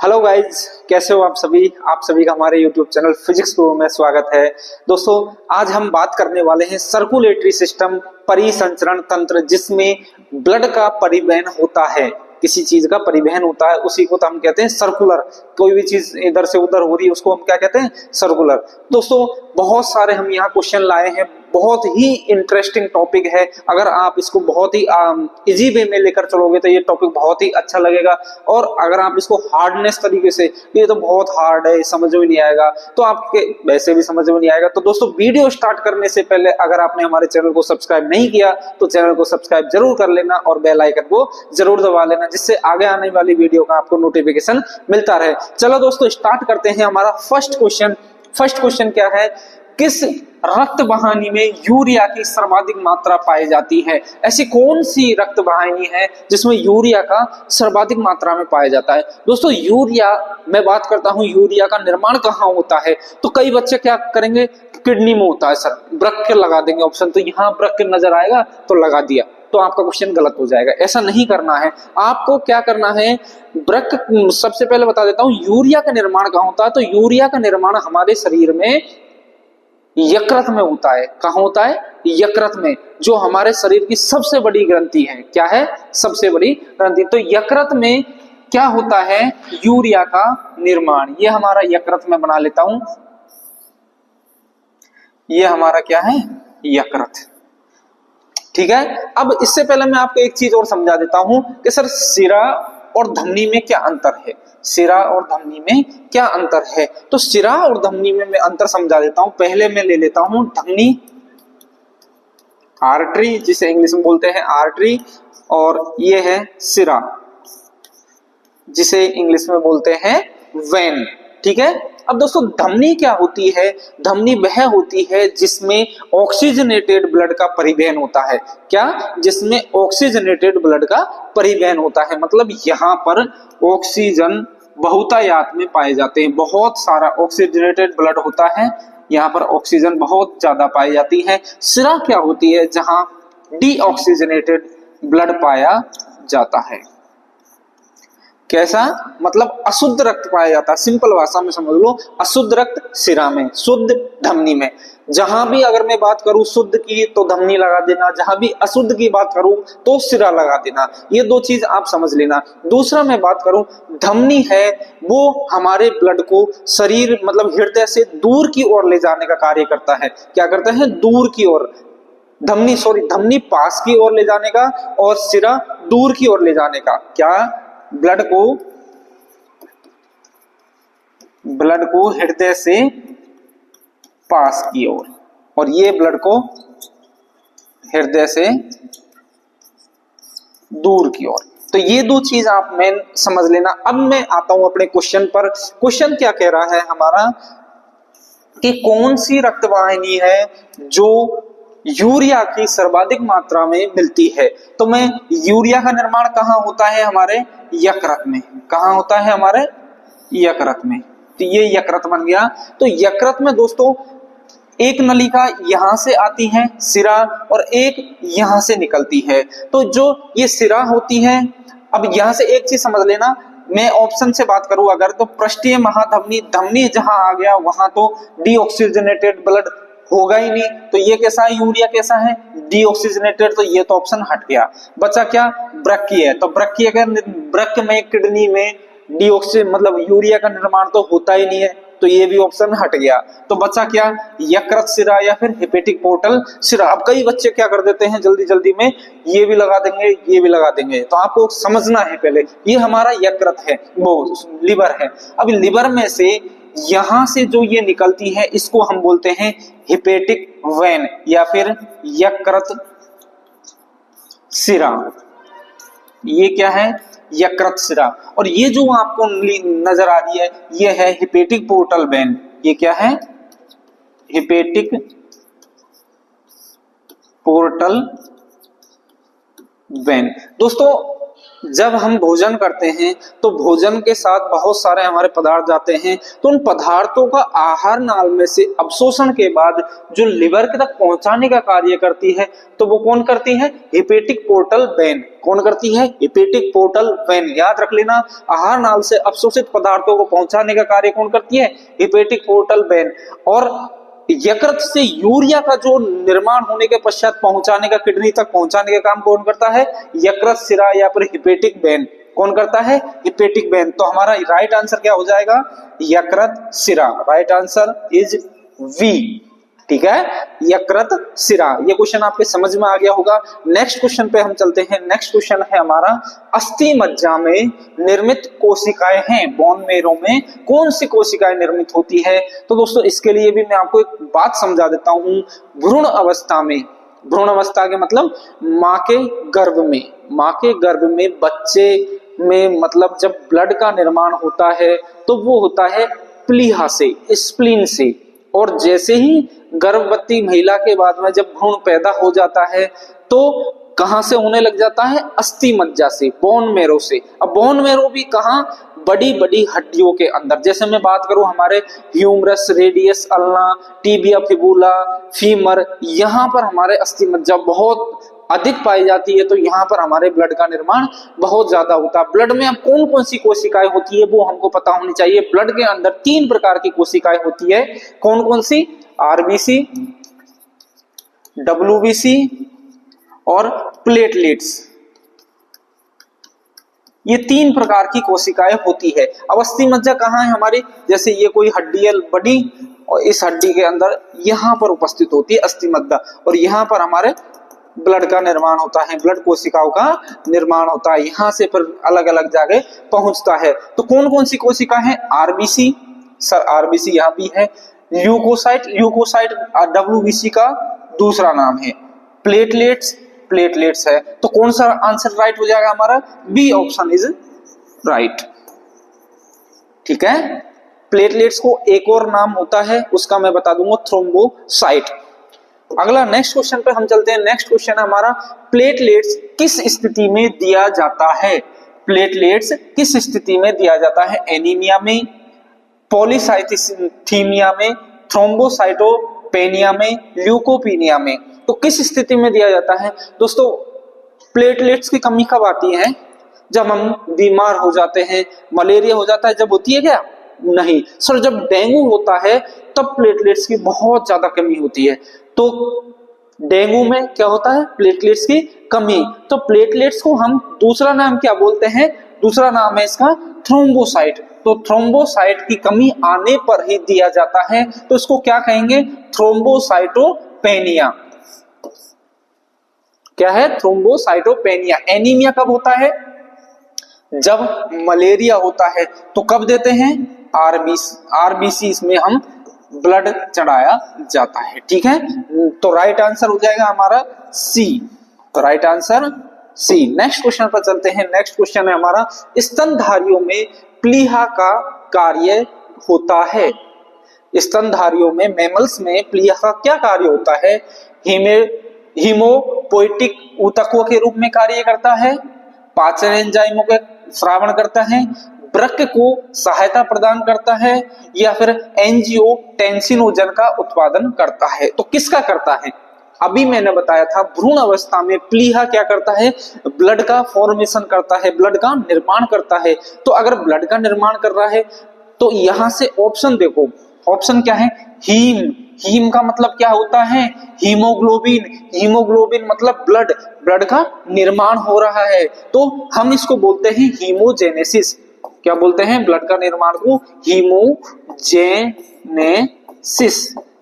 Hello guys, कैसे हो आप सभी का हमारे यूट्यूब चैनल फिजिक्स गुरु में स्वागत है। दोस्तों, आज हम बात करने वाले हैं सर्कुलेटरी सिस्टम, परिसंचरण तंत्र, जिसमें ब्लड का परिवहन होता है। किसी चीज का परिवहन होता है उसी को तो हम कहते हैं सर्कुलर। कोई भी चीज इधर से उधर हो रही है उसको हम क्या कहते हैं? सर्कुलर। दोस्तों, बहुत सारे हम यहाँ क्वेश्चन लाए हैं, बहुत ही इंटरेस्टिंग टॉपिक है। अगर आप इसको बहुत ही इजी वे में लेकर चलोगे तो ये टॉपिक बहुत ही अच्छा लगेगा। और अगर आप इसको हार्डनेस तरीके से, ये तो बहुत हार्ड है, समझ में नहीं आएगा, तो आपके वैसे भी समझ में नहीं आएगा। तो दोस्तों, वीडियो स्टार्ट करने से पहले अगर आपने हमारे चैनल को सब्सक्राइब नहीं किया तो चैनल को सब्सक्राइब जरूर कर लेना और बेल आइकन को जरूर दबा लेना, जिससे आगे आने वाली वीडियो का आपको नोटिफिकेशन मिलता रहे। चलो दोस्तों, स्टार्ट करते हैं हमारा फर्स्ट क्वेश्चन क्या है? किस रक्त वाहिनी में यूरिया की सर्वाधिक मात्रा पाई जाती है? ऐसी कौन सी रक्त वाहिनी है जिसमें यूरिया का सर्वाधिक मात्रा में पाया जाता है? दोस्तों, यूरिया, मैं बात करता हूं यूरिया का निर्माण कहाँ होता है। तो कई बच्चे क्या करेंगे, किडनी में होता है सर, वृक्क लगा देंगे ऑप्शन, तो यहाँ वृक्क नजर आएगा तो लगा दिया, तो आपका क्वेश्चन गलत हो जाएगा। ऐसा नहीं करना है। आपको क्या करना है, वृक्क, सबसे पहले बता देता हूं यूरिया का निर्माण कहाँ होता है। तो यूरिया का निर्माण हमारे शरीर में यकृत में होता है। कहाँ होता है? यकृत में, जो हमारे शरीर की सबसे बड़ी ग्रंथि है। क्या है? सबसे बड़ी ग्रंथि। तो यकृत में क्या होता है? यूरिया का निर्माण। ये हमारा यकृत में बना लेता हूं, ये हमारा क्या है? यकृत। ठीक है। अब इससे पहले मैं आपको एक चीज और समझा देता हूं कि सर सिरा और धमनी में क्या अंतर है। सिरा और धमनी में क्या अंतर है? तो सिरा और धमनी में मैं अंतर समझा देता हूं। पहले मैं ले लेता हूं धमनी, आर्टरी, जिसे इंग्लिश में बोलते हैं आर्टरी, और ये है सिरा, जिसे इंग्लिश में बोलते हैं वेन। ठीक है। अब दोस्तों, धमनी क्या होती है? धमनी वह होती है जिसमें ऑक्सीजनेटेड ब्लड का परिवहन होता है। क्या? जिसमें ऑक्सीजनेटेड ब्लड का परिवहन होता है, मतलब यहाँ पर ऑक्सीजन बहुतायत में पाए जाते हैं। बहुत सारा ऑक्सीजनेटेड ब्लड होता है, यहाँ पर ऑक्सीजन बहुत ज्यादा पाई जाती है। सिरा क्या होती है? जहां डीऑक्सीजनेटेड ब्लड पाया जाता है। कैसा? मतलब अशुद्ध रक्त पाया जाता है। सिंपल भाषा में समझ लो, अशुद्ध रक्त सिरा में, शुद्ध धमनी में। जहां भी अगर मैं बात करूं शुद्ध की तो धमनी लगा देना, जहां भी अशुद्ध की बात करूं तो सिरा लगा देना। ये दो चीज आप समझ लेना। दूसरा मैं बात करूं, धमनी है वो हमारे ब्लड को शरीर, मतलब हृदय से दूर की ओर ले जाने का कार्य करता है। क्या करता है? दूर की ओर। धमनी पास की ओर ले जाने का और सिरा दूर की ओर ले जाने का। क्या? ब्लड को हृदय से पास की ओर, और ये ब्लड को हृदय से दूर की ओर। तो ये दो चीज आप मेन समझ लेना। अब मैं आता हूं अपने क्वेश्चन पर। क्वेश्चन क्या कह रहा है हमारा कि कौन सी रक्तवाहिनी है जो यूरिया की सर्वाधिक मात्रा में मिलती है। तो मैं, यूरिया का निर्माण कहाँ होता है? हमारे यकृत में। कहाँ होता है? हमारे यकृत में। तो ये यकृत बन गया। तो यकृत में दोस्तों एक नलिका यहां से आती है सिरा, और एक यहां से निकलती है। तो जो ये सिरा होती है, अब यहां से एक चीज समझ लेना, मैं ऑप्शन से बात करूं अगर, तो पृष्ठीय महाधमनी, धमनी जहां आ गया वहां तो डीऑक्सीजनेटेड ब्लड होगा ही नहीं। तो ये कैसा है? यूरिया कैसा है? डीऑक्सीजनेटेड। तो ये तो ऑप्शन हट गया। बचा क्या? वृक्कीय। तो वृक्कीय का, वृक्क में, किडनी में मतलब यूरिया का निर्माण तो होता ही नहीं है, तो ये भी ऑप्शन हट गया। तो बचा क्या? यकृत सिरा या फिर हेपेटिक पोर्टल सिरा। अब कई बच्चे क्या कर देते हैं, जल्दी जल्दी में ये भी लगा देंगे, ये भी लगा देंगे। तो आपको समझना है पहले, ये हमारा यकृत है, वो लिवर है। अब लिवर में से यहां से जो ये निकलती है इसको हम बोलते हैं हेपेटिक वेन या फिर यकृत सिरा। ये क्या है? यकृत सिरा। और ये जो आपको नजर आ रही है ये है हेपेटिक पोर्टल वेन। ये क्या है? Hepatic portal vein. दोस्तों, जब हम भोजन करते हैं तो भोजन के साथ बहुत सारे हमारे पदार्थ जाते हैं, तो उन पदार्थों का आहार नाल में से अवशोषण के बाद जो लिवर के तक पहुंचाने का कार्य करती है, तो वो कौन करती है? Hepatic portal vein. कौन करती है? Hepatic portal vein. याद रख लेना, आहार नाल से अवशोषित पदार्थों को पहुंचाने का कार्य कौन करती है? Hepatic portal vein. और यकृत से यूरिया का जो निर्माण होने के पश्चात पहुंचाने का, किडनी तक पहुंचाने का काम कौन करता है? यकृत सिरा या फिर हेपेटिक वेन। कौन करता है? Hepatic vein. तो हमारा राइट आंसर क्या हो जाएगा? यकृत सिरा। Right answer is B. ठीक है, यकृत सिरा। ये क्वेश्चन आपके समझ में आ गया होगा। नेक्स्ट क्वेश्चन पे हम चलते हैं। नेक्स्ट क्वेश्चन है हमारा, अस्थि मज्जा में निर्मित कोशिकाएं हैं, बोन मेरो में कौन सी कोशिकाएं निर्मित होती है? तो दोस्तों इसके लिए भी मैं आपको एक बात समझा देता हूं। भ्रूण अवस्था में, भ्रूण अवस्था के मतलब माँ के गर्भ में, माँ के गर्भ में बच्चे में मतलब जब ब्लड का निर्माण होता है तो वो होता है प्लीहा से, स्प्लीन से। और जैसे ही गर्भवती महिला के बाद में जब भ्रूण पैदा हो जाता है तो कहां से होने लग जाता है? अस्थि मज्जा से, बोन मेरो से। अब बोन मेरो भी कहां? बड़ी बड़ी हड्डियों के अंदर। जैसे मैं बात करूं हमारे humerus, radius, ulna, tibia, fibula, femur, यहाँ पर हमारे अस्थि मज्जा बहुत अधिक पाई जाती है, तो यहाँ पर हमारे ब्लड का निर्माण बहुत ज्यादा होता है। ब्लड में अब कौन कौन सी कोशिकाएं होती है वो हमको पता होनी चाहिए। ब्लड के अंदर 3 प्रकार की कोशिकाएं होती है। कौन कौन सी? आरबीसी, डब्ल्यूबीसी और प्लेटलेट्स। ये 3 प्रकार की कोशिकाएं होती है। अब अस्थि मज्जा कहाँ है हमारी? जैसे ये कोई हड्डी है बड़ी, और इस हड्डी के अंदर यहाँ पर उपस्थित होती है अस्थि मज्जा, और यहाँ पर हमारे ब्लड का निर्माण होता है, ब्लड कोशिकाओं का निर्माण होता है। यहाँ से फिर अलग अलग जगह पहुंचता है। तो कौन कौन सी कोशिका है? आरबीसी, सर आरबीसी यहाँ भी है। ल्यूकोसाइट, ल्यूकोसाइट डब्ल्यूबीसी का दूसरा नाम है। प्लेटलेट्स, प्लेटलेट्स है। तो कौन सा आंसर राइट हो जाएगा हमारा? B option is right. ठीक है, प्लेटलेट्स को एक और नाम होता है, उसका मैं बता दूंगा, थ्रोम्बोसाइट। अगला नेक्स्ट क्वेश्चन पे हम चलते हैं। नेक्स्ट क्वेश्चन हमारा, प्लेटलेट्स किस स्थिति में दिया जाता है? प्लेटलेट्स किस स्थिति में दिया जाता है? एनीमिया में, पॉलीसाइथीमिया में, थ्रोम्बोसाइटोपेनिया में, ल्यूकोपीनिया में। तो किस स्थिति में दिया जाता है? दोस्तों प्लेटलेट्स की कमी कब आती है? जब हम बीमार हो जाते हैं, मलेरिया हो जाता है, जब होती है क्या? नहीं सर, जब डेंगू होता है तब प्लेटलेट्स की बहुत ज्यादा कमी होती है। तो डेंगू में क्या होता है? प्लेटलेट्स की कमी। तो प्लेटलेट्स को हम दूसरा नाम क्या बोलते हैं? दूसरा नाम है इसका थ्रोम्बोसाइट। तो थ्रोम्बोसाइट की कमी आने पर ही दिया जाता है, तो इसको क्या कहेंगे? थ्रोम्बोसाइटोपेनिया। क्या है? थ्रोम्बोसाइटोपेनिया। एनीमिया कब होता है? जब मलेरिया होता है। तो कब देते हैं? आरबीसी इसमें हम ब्लड चढ़ाया जाता है। ठीक है, तो राइट आंसर हो जाएगा हमारा सी। तो right answer C. Next question पर चलते हैं। नेक्स्ट क्वेश्चन है हमारा, स्तनधारियों में प्लीहा का कार्य होता है। स्तनधारियों में, मैमल्स में प्लीहा का क्या कार्य होता है? हीमोपोएटिक ऊतकों के रूप में कार्य करता है, पाचन एंजाइमों के श्रावण करता है, वृक्क को सहायता प्रदान करता है, या फिर एंजियोटेंसिनोजन का उत्पादन करता है। तो किसका करता है? अभी मैंने बताया था भ्रूण अवस्था में प्लीहा क्या करता है? ब्लड का फॉर्मेशन करता है, ब्लड का निर्माण करता है। तो अगर ब्लड का निर्माण कर रहा है तो यहां से ऑप्शन देखो, ऑप्शन क्या है? हीम। हीम का मतलब क्या होता है? हीमोग्लोबिन। हीमोग्लोबिन मतलब ब्लड, ब्लड का निर्माण हो रहा है, तो हम इसको बोलते हैं हीमोजेनेसिस। क्या बोलते हैं? ब्लड का निर्माण को हीमोजेनेसिस।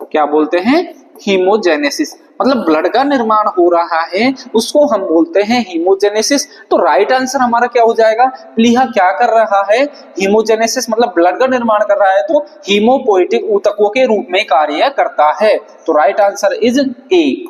क्या बोलते हैं? हीमोजेनेसिस। मतलब ब्लड का निर्माण हो रहा है, उसको हम बोलते हैं हीमोजेनेसिस। तो राइट आंसर हमारा क्या हो जाएगा? प्लीहा क्या कर रहा है? हीमोजेनेसिस मतलब ब्लड का निर्माण कर रहा है, तो हीमोपोएटिक ऊतकों के रूप में कार्य करता है। तो right answer is A.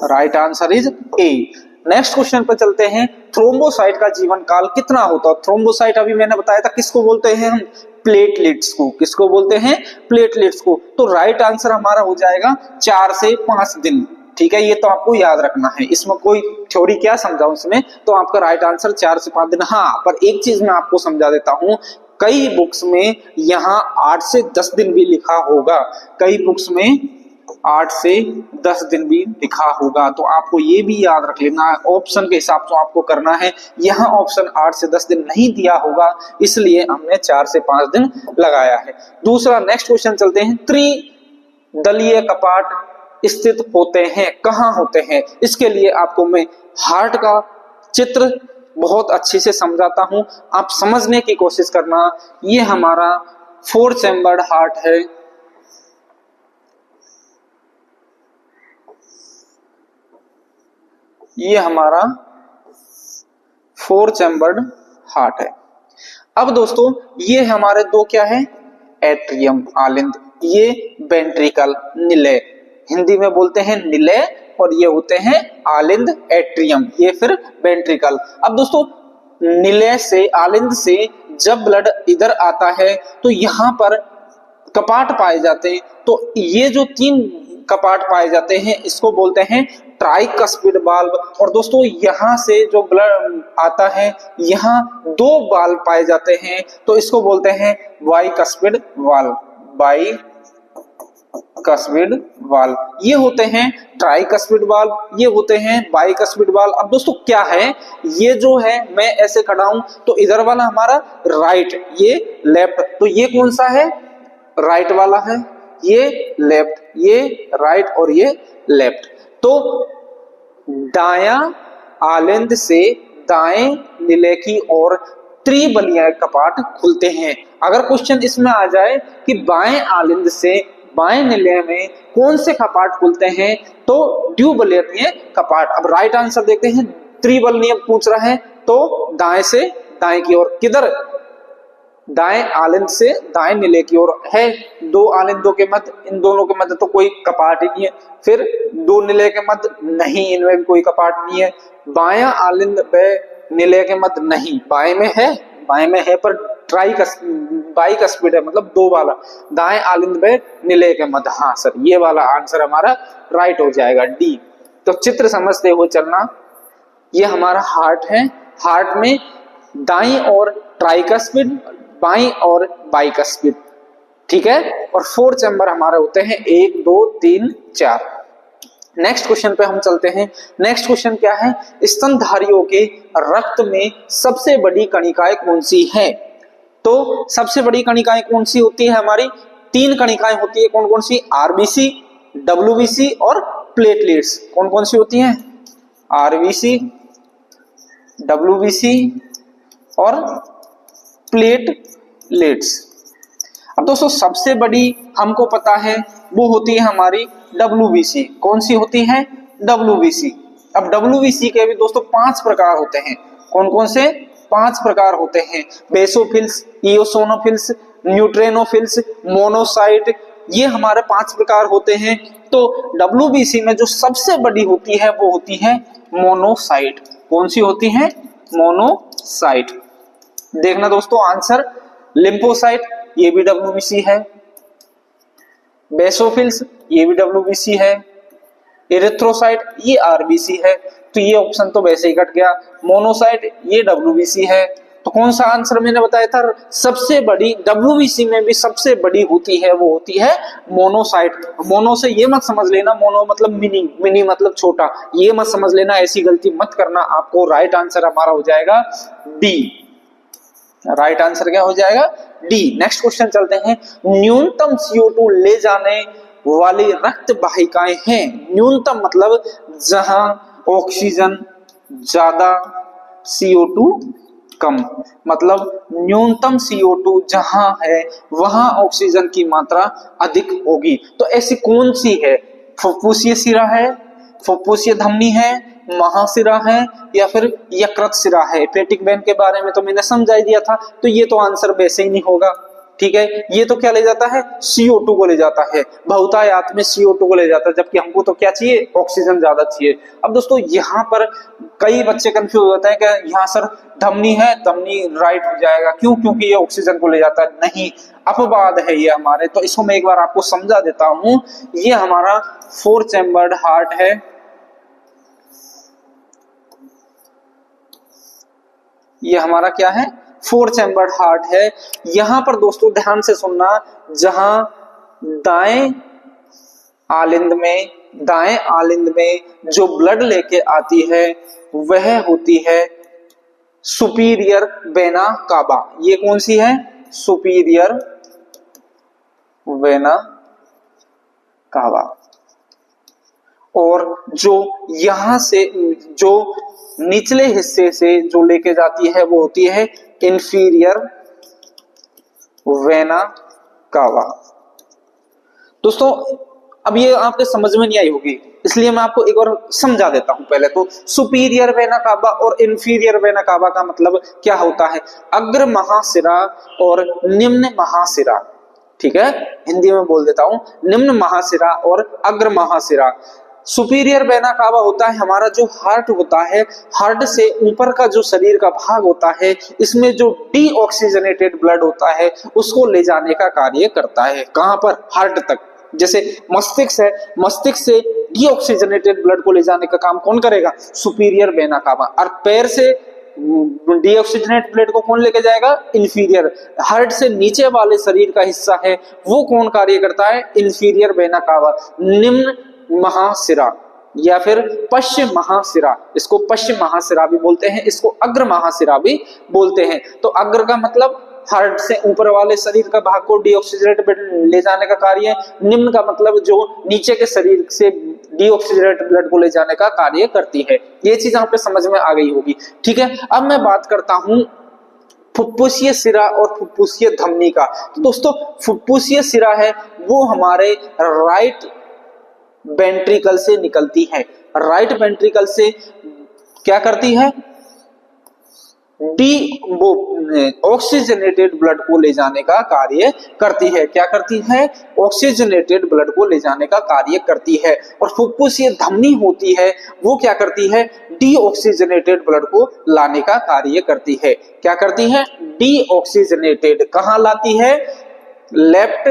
Right answer is A. Next question पर चलते हैं। थ्रोम्बोसाइट का जीवन काल कितना होता है? थ्रोम्बोसाइट अभी मैंने बताया था किसको बोलते हैं हम? प्लेटलेट्स को। किसको बोलते हैं? प्लेटलेट्स को। तो राइट आंसर हमारा हो जाएगा 4 से 5 दिन। ठीक है, ये तो आपको याद रखना है, इसमें कोई थ्योरी क्या समझाऊं इसमें, तो आपका राइट आंसर 4 से 5 दिन। हाँ, पर एक चीज मैं आपको समझा देता हूं, कई बुक्स में यहाँ 8 से 10 दिन भी लिखा होगा, कई बुक्स में 8 से 10 दिन भी लिखा होगा, तो आपको ये भी याद रख लेना है, ऑप्शन के हिसाब से आपको करना है। यहाँ ऑप्शन 8 से 10 दिन नहीं दिया होगा, इसलिए हमने 4 से 5 दिन लगाया है। दूसरा नेक्स्ट क्वेश्चन चलते हैं, त्रिदलीय कपाट स्थित होते हैं, कहाँ होते हैं? इसके लिए आपको मैं हार्ट का चित्र बहुत अच्छे से समझाता हूं, आप समझने की कोशिश करना। ये हमारा 4 चैम्बर्ड हार्ट है, ये हमारा 4 चैम्बर्ड हार्ट है। अब दोस्तों ये हमारे दो क्या है, एट्रियम आलिंद, ये वेंट्रिकल निलय, हिंदी में बोलते हैं निलय, और ये होते हैं आलिंद एट्रियम, ये फिर वेंट्रिकल। अब दोस्तों निलय से आलिंद से जब ब्लड इधर आता है तो यहाँ पर कपाट पाए जाते हैं, तो ये जो 3 कपाट पाए जाते हैं इसको बोलते हैं ट्राइकस्पिड वाल्व। और दोस्तों यहाँ से जो ब्लड आता है यहाँ 2 वाल्व पाए जाते हैं, तो इसको बोलते हैं बाइकस्पिड वाल्व, बाइकस्पिड वाल्व। ये होते हैं ट्राइकस्पिड वाल्व, ये होते हैं बाइकस्पिड वाल्व। अब दोस्तों क्या है, ये जो है मैं ऐसे खड़ा हूं तो इधर वाला हमारा राइट, ये लेफ्ट, तो ये कौन सा है, राइट वाला है, ये लेफ्ट, ये राइट और ये लेफ्ट। तो दायां आलिंद से दाएं निलय की ओर त्रिबलीय कपाट खुलते हैं। अगर क्वेश्चन इसमें आ जाए कि बाएं आलिंद से बाएं निलय में कौन से कपाट खुलते हैं, तो द्विबलीय कपाट। अब राइट आंसर देखते हैं, त्रिबलीय पूछ रहा है तो दाएं से दाएं की ओर, किधर, दाएं आलिंद से दाएं निलय की ओर है। 2 आलिंदों के मध्य, इन दोनों के मध्य तो कोई कपाट ही नहीं है, फिर 2 निलय के मध्य नहीं, इनमें भी कोई कपाट नहीं है। बायां आलिंद व निलय के मध्य नहीं, बाएं में है, बाएं में है पर बाइकस्पिड है, मतलब 2 वाला, दाएं आलिंद व निलय के मध्य। हाँ सर, ये वाला आंसर हमारा राइट हो जाएगा, डी। तो चित्र समझते हुए चलना, ये हमारा हार्ट है, हार्ट में दाईं और ट्राइकस्पिड, बाईं और बाइकस्पिड, ठीक है। और 4 चैम्बर हमारे होते हैं, 1 2 3 4। नेक्स्ट क्वेश्चन पे हम चलते हैं। नेक्स्ट क्वेश्चन क्या है, स्तनधारियों के रक्त में सबसे बड़ी कणिकाएं कौन सी है? तो सबसे बड़ी कणिकाएं कौन सी होती है, हमारी 3 कणिकाएं होती है, कौन कौन सी, आरबीसी, डब्ल्यूबीसी और प्लेटलेट्स। कौन कौन सी होती हैं, आरबीसी, डब्ल्यूबीसी और प्लेटलेट्स। अब दोस्तों सबसे बड़ी हमको पता है वो होती है हमारी डब्ल्यूबीसी। कौन सी होती है, डब्ल्यूबीसी। अब डब्ल्यूबीसी के भी दोस्तों 5 प्रकार होते हैं। कौन कौन से, 5 प्रकार होते हैं, बेसोफिल्स, इओसिनोफिल्स, न्यूट्रोनोफिल्स, मोनोसाइट, ये हमारे 5 प्रकार होते हैं। तो डब्ल्यूबीसी में जो सबसे बड़ी होती है वो होती है मोनोसाइट। कौन सी होती है, मोनोसाइट। देखना दोस्तों आंसर, लिम्फोसाइट ये भी डब्ल्यूबीसी है, बेसोफिल्स ये भी डब्ल्यूबीसी है, एरिथ्रोसाइट ये आरबीसी है, तो ये ऑप्शन तो वैसे ही कट गया। मोनोसाइट ये डब्ल्यूबीसी है, तो कौन सा आंसर मैंने बताया था, सबसे बड़ी डब्ल्यूबीसी में भी सबसे बड़ी होती है वो होती है मोनोसाइट। मोनो से ये मत समझ लेना, मोनो मतलब मिनी, मिनी मतलब छोटा, ये मत समझ लेना, ऐसी गलती मत करना। आपको राइट आंसर हमारा हो जाएगा डी। राइट आंसर क्या हो जाएगा, डी। नेक्स्ट क्वेश्चन चलते हैं, न्यूनतम CO2 ले जाने वाली रक्त वाहिकाएं हैं। न्यूनतम मतलब जहां ऑक्सीजन ज्यादा CO2 कम, मतलब न्यूनतम CO2 जहां है वहां ऑक्सीजन की मात्रा अधिक होगी। तो ऐसी कौन सी है, फुफ्फुसीय शिरा है, फुफ्फुसीय धमनी है, महाशिरा है या फिर यकृत शिरा है। हेपेटिक वेन के बारे में तो मैंने समझा ही दिया था, तो ये तो आंसर वैसे ही नहीं होगा, ठीक है। ये तो क्या ले जाता है, CO2 को ले जाता है, बहुतायत में CO2 को ले जाता है, जबकि हमको तो क्या चाहिए, ऑक्सीजन ज्यादा चाहिए। अब दोस्तों यहाँ पर कई बच्चे कंफ्यूज होते हैं कि यहाँ सर धमनी है, धमनी राइट हो जाएगा, क्यों, क्योंकि ये ऑक्सीजन को ले जाता है। नहीं, अपवाद है ये हमारे, तो इसको मैं एक बार आपको समझा देता हूं। ये हमारा 4 चैम्बर्ड हार्ट है, ये हमारा क्या है, 4 चैम्बर्ड हार्ट है। यहां पर दोस्तों ध्यान से सुनना, जहां दाएं आलिंद में जो ब्लड लेके आती है वह होती है सुपीरियर वेना कावा। ये कौन सी है, सुपीरियर वेना कावा। और जो यहां से जो निचले हिस्से से जो लेके जाती है वो होती है इंफीरियर वेना कावा। दोस्तों अब ये आपके समझ में नहीं आई होगी, इसलिए मैं आपको एक बार समझा देता हूं। पहले तो सुपीरियर वेना कावा और इंफीरियर वेना कावा का मतलब क्या होता है, अग्र महाशिरा और निम्न महाशिरा। ठीक है, हिंदी में बोल देता हूं, निम्न महाशिरा और अग्र महाशिरा। सुपीरियर वेना कावा होता है हमारा जो हार्ट होता है, हार्ट से ऊपर का जो शरीर का भाग होता है, इसमें जो डीऑक्सीजनेटेड ब्लड होता है उसको ले जाने का कार्य करता है। कहां पर, हार्ट तक। जैसे मस्तिष्क है, मस्तिष्क से डीऑक्सीजनेटेड ब्लड को ले जाने का काम कौन करेगा, सुपीरियर वेना कावा। और पैर से डीऑक्सीजनेट ब्लड को कौन लेके जाएगा, इंफीरियर। हार्ट से नीचे वाले शरीर का हिस्सा है वो कौन कार्य करता है, इंफीरियर वेना कावा। निम्न महाशिरा या फिर पश्चिम महाशिरा, इसको पश्चिम महाशिरा भी बोलते हैं, इसको अग्र महाशिरा भी बोलते हैं। तो अग्र का मतलब हार्ट से ऊपर वाले शरीर का भाग को डीऑक्सीजनेट ले जाने का कार्य, निम्न का मतलब जो नीचे के शरीर से डीऑक्सीजनेट ब्लड को ले जाने का कार्य करती है। ये चीज यहाँ पे समझ में आ गई होगी। ठीक है, अब मैं बात करता हूं फुफ्फुसीय सिरा और फुफ्फुसीय धमनी का। तो दोस्तों फुफ्फुसीय सिरा है वो हमारे राइट वेंट्रिकल से निकलती है। राइट वेंट्रिकल से क्या करती है, ऑक्सीजनेटेड ब्लड को ले जाने का कार्य करती है। क्या करती है, ऑक्सीजनेटेड ब्लड को ले जाने का कार्य करती है। और फुफ्फुसीय धमनी होती है वो क्या करती है, डीऑक्सीजनेटेड ब्लड को लाने का कार्य करती है। क्या करती है, डीऑक्सीजनेटेड। कहां लाती है, लेफ्ट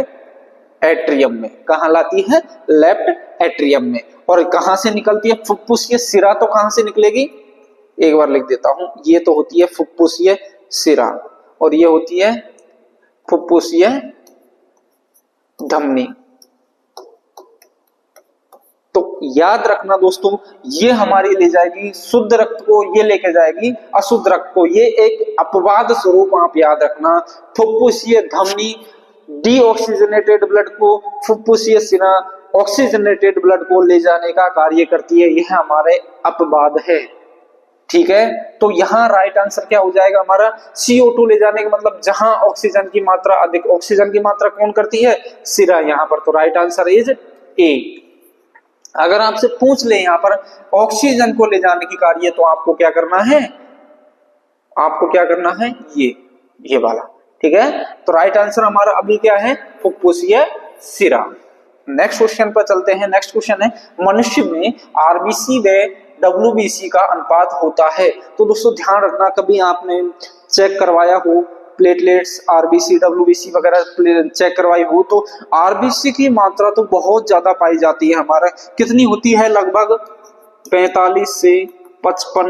एट्रियम में। कहां लाती है, लेफ्ट एट्रियम में। और कहां से निकलती है, फुफ्फुसीय सिरा तो कहां से निकलेगी, एक बार लिख देता हूं, ये तो होती है फुफ्फुसीय सिरा और ये होती है फुफ्फुसीय धमनी। तो याद रखना दोस्तों, ये हमारी ले जाएगी शुद्ध रक्त को, ये लेके जाएगी अशुद्ध रक्त को। ये एक अपवाद स्वरूप आप याद रखना। फुफ्फुसीय धमनी डीऑक्सीजनेटेड ब्लड को, फुफ्फुसीय सिरा ऑक्सीजनेटेड ब्लड को ले जाने का कार्य करती है। यह हमारे अपवाद है। ठीक है, तो यहाँ राइट आंसर क्या हो जाएगा हमारा, CO2 ले जाने का मतलब जहां ऑक्सीजन की मात्रा अधिक, ऑक्सीजन की मात्रा कौन करती है, सिरा। यहाँ पर तो राइट आंसर इज ए। अगर आपसे पूछ ले यहाँ पर ऑक्सीजन को ले जाने की कार्य, तो आपको क्या करना है, आपको क्या करना है, ये वाला। ठीक है, तो राइट आंसर हमारा अभी क्या है, फुफ्फुसीय सिरा। नेक्स्ट क्वेश्चन पर चलते हैं। नेक्स्ट क्वेश्चन है, मनुष्य में आरबीसी व WBC का अनुपात होता है। तो दोस्तों ध्यान रखना, कभी आपने चेक करवाया हो प्लेटलेट्स, RBC WBC वगैरह चेक करवाई हो, तो RBC की मात्रा तो बहुत ज्यादा पाई जाती है। हमारा कितनी होती है, लगभग 45 से 55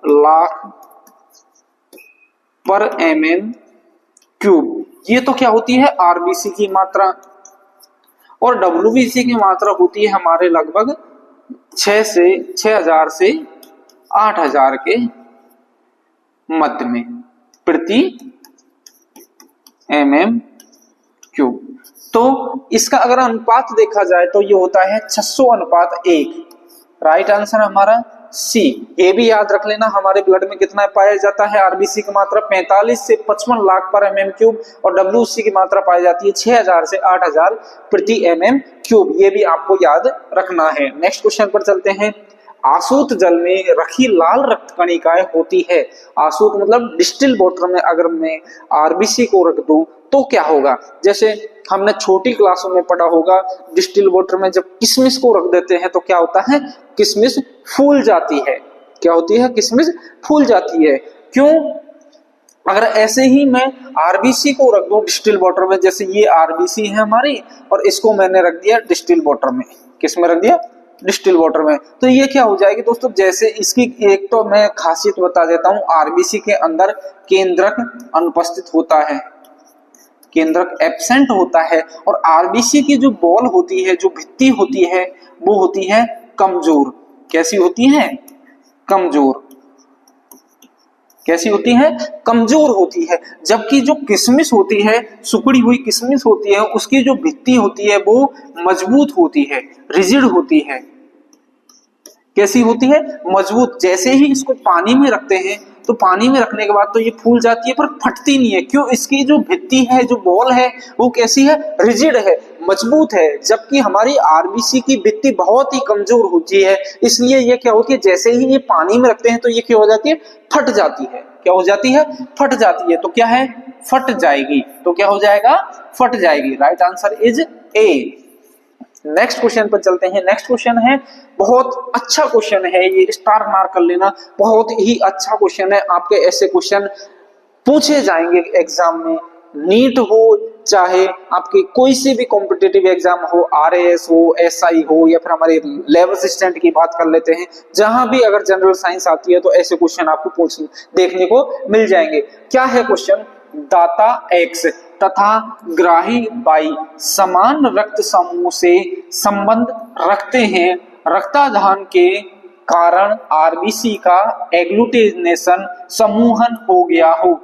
लाख पर mm³। ये तो क्या होती है, RBC की मात्रा। और WBC की मात्रा होती है हमारे लगभग 6,000 से 8,000 के मध्य में प्रति mm³। तो इसका अगर अनुपात देखा जाए तो ये होता है 600:1। राइट आंसर हमारा सी। ये भी याद रख लेना, हमारे ब्लड में कितना पाया जाता है, आरबीसी की मात्रा 45 से 55 लाख पर mm³ और WBC की मात्रा पाई जाती है 6,000 से 8,000 प्रति mm³। ये भी आपको याद रखना है। नेक्स्ट क्वेश्चन पर चलते हैं। आसूत जल में रखी लाल रक्त कणिकाएं होती है। आसूत मतलब डिस्टिल वाटर में अगर मैं आरबीसी को रख दूं तो क्या होगा, जैसे हमने छोटी क्लासों में पढ़ा होगा, डिस्टिल वाटर में जब किशमिश को रख देते हैं तो क्या होता है, किशमिश फूल जाती है। क्या होती है, किशमिश फूल जाती है। क्यों, अगर ऐसे ही मैं आरबीसी को रख दूं डिस्टिल वाटर में, जैसे ये आरबीसी है हमारी और इसको मैंने रख दिया डिस्टिल वाटर में, किस में रख दिया, डिस्टिल वाटर में। तो ये क्या हो जाएगी दोस्तों, जैसे इसकी एक तो मैं खासियत बता देता हूं, आरबीसी के अंदर केंद्रक अनुपस्थित होता है, केंद्रक एब्सेंट होता है, और आरबीसी की जो बॉल होती है, जो भित्ति होती है, वो होती है कमजोर। कैसी होती है? कमजोर। कैसी होती है? कमजोर होती है। जबकि जो किशमिश होती है, सुखड़ी हुई किशमिश होती है, उसकी जो भित्ति होती है वो मजबूत होती है, रिजिड होती है। कैसी होती है? मजबूत। जैसे ही इसको पानी में रखते हैं तो पानी में रखने के बाद तो ये फूल जाती है पर फटती नहीं है। क्यों? इसकी जो भित्ति है, जो बॉल है, वो कैसी है? रिजिड है, मजबूत है। जबकि हमारी आरबीसी की भित्ति बहुत ही कमजोर होती है, इसलिए ये क्या होती है, जैसे ही ये पानी में रखते हैं तो ये क्या हो जाती है? फट जाती है। क्या हो जाती है? फट जाती है। तो क्या है? फट जाएगी। तो क्या हो जाएगा? फट जाएगी। Right answer is A. Next question पर चलते हैं। नेक्स्ट क्वेश्चन है, बहुत अच्छा क्वेश्चन है ये, स्टार मार्क कर लेना, बहुत ही अच्छा क्वेश्चन है। आपके ऐसे क्वेश्चन पूछे जाएंगे एग्जाम में, नीट हो चाहे आपके कोई से भी कॉम्पिटिटिव एग्जाम हो, आरएएस हो, एसआई हो, या फिर हमारे लैब असिस्टेंट की बात कर लेते हैं, जहां भी अगर जनरल साइंस आती है तो ऐसे क्वेश्चन आपको पूछ देखने को मिल जाएंगे। क्या है क्वेश्चन? दाता एक्स तथा ग्राही वाई समान रक्त समूह से संबंध रखते हैं, रक्ताधान के कारण आरबीसी का एग्लूटिनेशन समूहन हो गया हो।